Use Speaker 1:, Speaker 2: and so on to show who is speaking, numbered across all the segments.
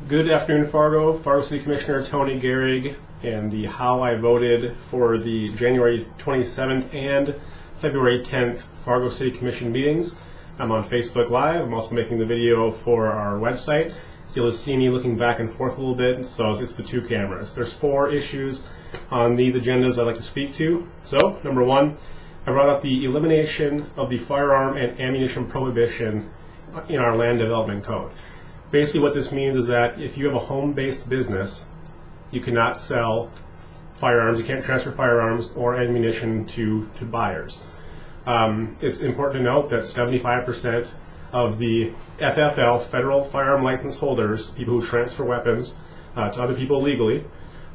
Speaker 1: Good afternoon, Fargo. Fargo City Commissioner Tony Gehrig and the how I voted for the January 27th and February 10th Fargo City Commission meetings. I'm on Facebook Live. I'm also making the video for our website. So you'll see me looking back and forth a little bit. So it's the two cameras. There's 4 issues on these agendas I'd like to speak to. So, number 1, I brought up the elimination of the firearm and ammunition prohibition in our land development code. Basically what this means is that if you have a home-based business, you cannot sell firearms, you can't transfer firearms or ammunition to buyers. It's important to note that 75% of the FFL, federal firearm license holders, people who transfer weapons to other people legally,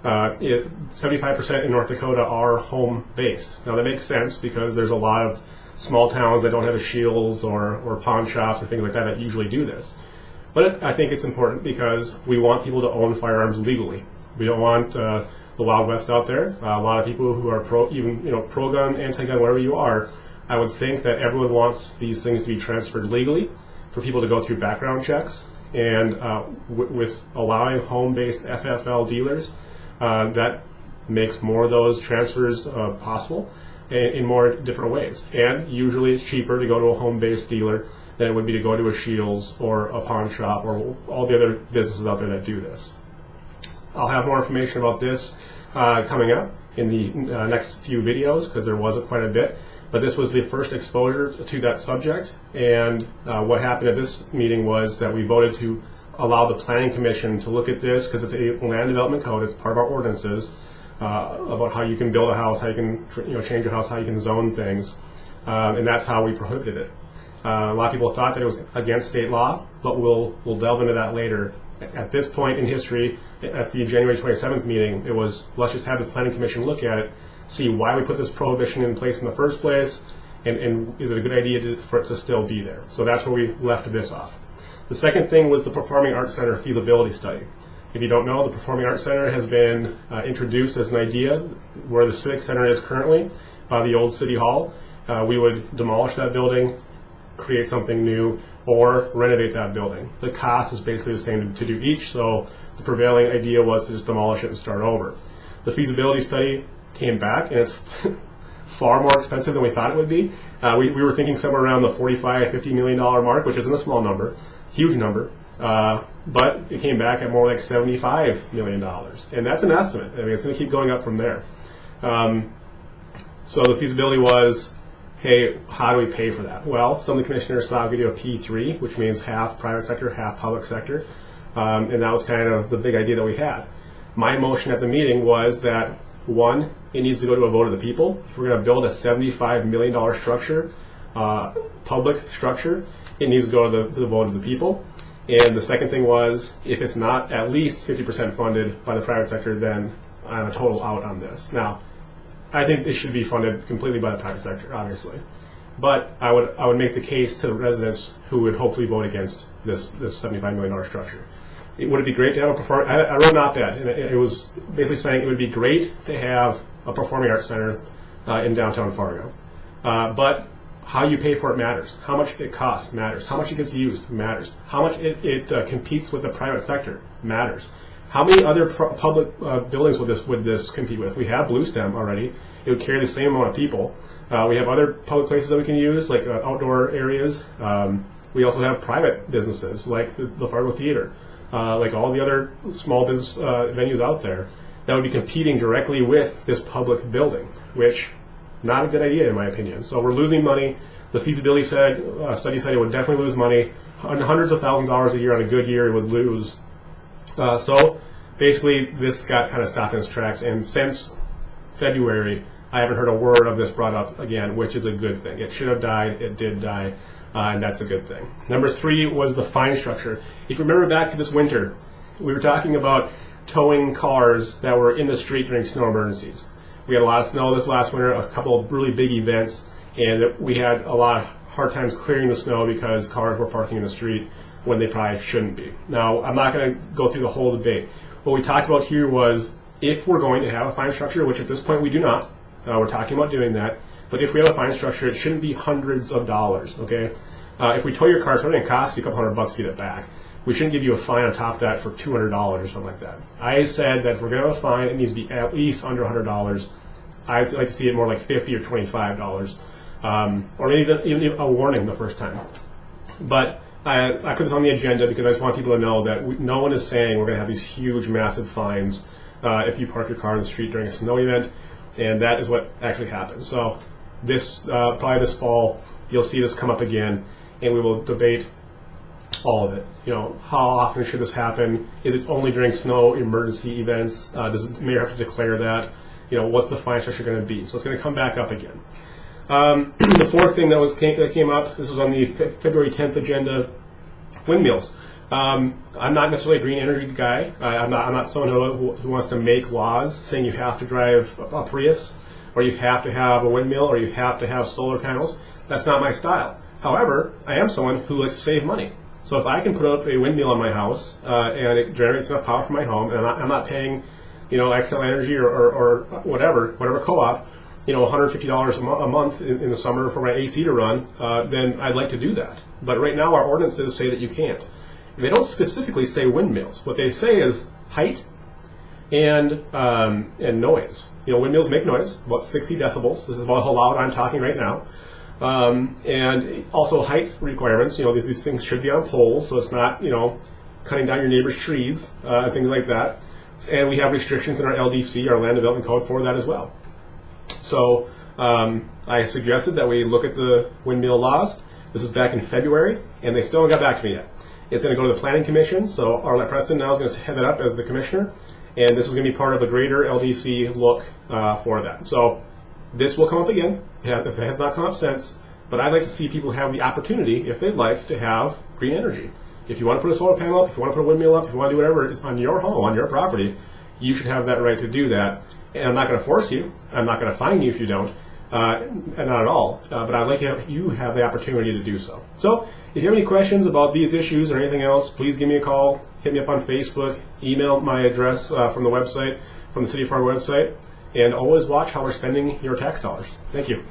Speaker 1: 75% in North Dakota are home-based. Now that makes sense because there's a lot of small towns that don't have a Shields or pawn shops or things like that usually do this. But I think it's important because we want people to own firearms legally. We don't want the Wild West out there. A lot of people who are pro-gun, anti-gun, whatever you are, I would think that everyone wants these things to be transferred legally for people to go through background checks. And with allowing home-based FFL dealers, that makes more of those transfers possible in more different ways. And usually it's cheaper to go to a home-based dealer than it would be to go to a Shields or a pawn shop or all the other businesses out there that do this. I'll have more information about this coming up in the next few videos because there was quite a bit. But this was the first exposure to that subject, and what happened at this meeting was that we voted to allow the Planning Commission to look at this because it's a land development code, it's part of our ordinances about how you can build a house, how you can change a house, how you can zone things, and that's how we prohibited it. A lot of people thought that it was against state law, but we'll delve into that later. At this point in history, at the January 27th meeting, it was let's just have the Planning Commission look at it, see why we put this prohibition in place in the first place, and is it a good idea for it to still be there. So that's where we left this off. The second thing was the Performing Arts Center feasibility study. If you don't know, the Performing Arts Center has been introduced as an idea where the Civic Center is currently by the old City Hall. We would demolish that building, create something new, or renovate that building. The cost is basically the same to do each, so the prevailing idea was to just demolish it and start over. The feasibility study came back, and it's far more expensive than we thought it would be. We were thinking somewhere around the $45–50 million mark, which isn't a small number, huge number, but it came back at more like $75 million, and that's an estimate. I mean, it's going to keep going up from there. So the feasibility was, hey, how do we pay for that? Well, some of the commissioners saw a video of P3, which means half private sector, half public sector, and that was kind of the big idea that we had. My motion at the meeting was that, 1, it needs to go to a vote of the people. If we're going to build a $75 million structure, public structure, it needs to go to the vote of the people. And the second thing was, if it's not at least 50% funded by the private sector, then I'm a total out on this. Now, I think it should be funded completely by the private sector, obviously. But I would make the case to the residents who would hopefully vote against this $75 million structure. Would it be great to have a performing? I wrote an op-ed, and it was basically saying it would be great to have a performing arts center in downtown Fargo. But how you pay for it matters. How much it costs matters. How much it gets used matters. How much it competes with the private sector matters. How many other public buildings would this compete with? We have Blue Stem already. It would carry the same amount of people. We have other public places that we can use, like outdoor areas. We also have private businesses, like the Fargo Theater, like all the other small business venues out there that would be competing directly with this public building, which not a good idea in my opinion. So we're losing money. The feasibility study said it would definitely lose money. Hundreds of thousands of dollars a year on a good year it would lose. So basically this got kind of stopped in its tracks, and since February I haven't heard a word of this brought up again, which is a good thing. It should have died, it did die, and that's a good thing. Number 3 was the fine structure. If you remember back to this winter, we were talking about towing cars that were in the street during snow emergencies. We had a lot of snow this last winter, a couple of really big events, and we had a lot of hard times clearing the snow because cars were parking in the street when they probably shouldn't be. Now, I'm not going to go through the whole debate. What we talked about here was if we're going to have a fine structure, which at this point we do not, we're talking about doing that, but if we have a fine structure, it shouldn't be hundreds of dollars, okay? If we tow your car, it's only going to cost you a couple $100 to get it back. we shouldn't give you a fine on top of that for $200 or something like that. I said that if we're going to have a fine, it needs to be at least under $100. I'd like to see it more like $50 or $25, or maybe even a warning the first time. But I put this on the agenda because I just want people to know that no one is saying we're going to have these huge, massive fines if you park your car in the street during a snow event, and that is what actually happens. So this probably this fall, you'll see this come up again, and we will debate all of it. How often should this happen? Is it only during snow emergency events? Does the mayor have to declare that? What's the fine structure going to be? So it's going to come back up again. The fourth thing that came up, this was on the February 10th agenda, windmills. I'm not necessarily a green energy guy. I'm not someone who wants to make laws saying you have to drive a Prius, or you have to have a windmill, or you have to have solar panels. That's not my style. However, I am someone who likes to save money. So if I can put up a windmill on my house and it generates enough power for my home, and I'm not paying, Xcel Energy or whatever co-op, $150 a month in the summer for my AC to run, then I'd like to do that. But right now our ordinances say that you can't. They don't specifically say windmills. What they say is height and noise. Windmills make noise, about 60 decibels. This is about how loud I'm talking right now. And also height requirements. These things should be on poles, so it's not, cutting down your neighbor's trees, things like that. And we have restrictions in our LDC, our Land Development Code, for that as well. So I suggested that we look at the windmill laws. This is back in February, and they still haven't got back to me yet. It's going to go to the Planning Commission, so Arlette Preston now is going to head that up as the commissioner, and this is going to be part of the greater LDC look for that. So this will come up again. This has not come up since, but I'd like to see people have the opportunity, if they'd like, to have green energy. If you want to put a solar panel up, if you want to put a windmill up, if you want to do whatever, it's on your home, on your property, you should have that right to do that. And I'm not going to force you. I'm not going to fine you if you don't. Not at all. But I'd like you have the opportunity to do so. So if you have any questions about these issues or anything else, please give me a call. Hit me up on Facebook. Email my address from the website, from the City of Fargo website. And always watch how we're spending your tax dollars. Thank you.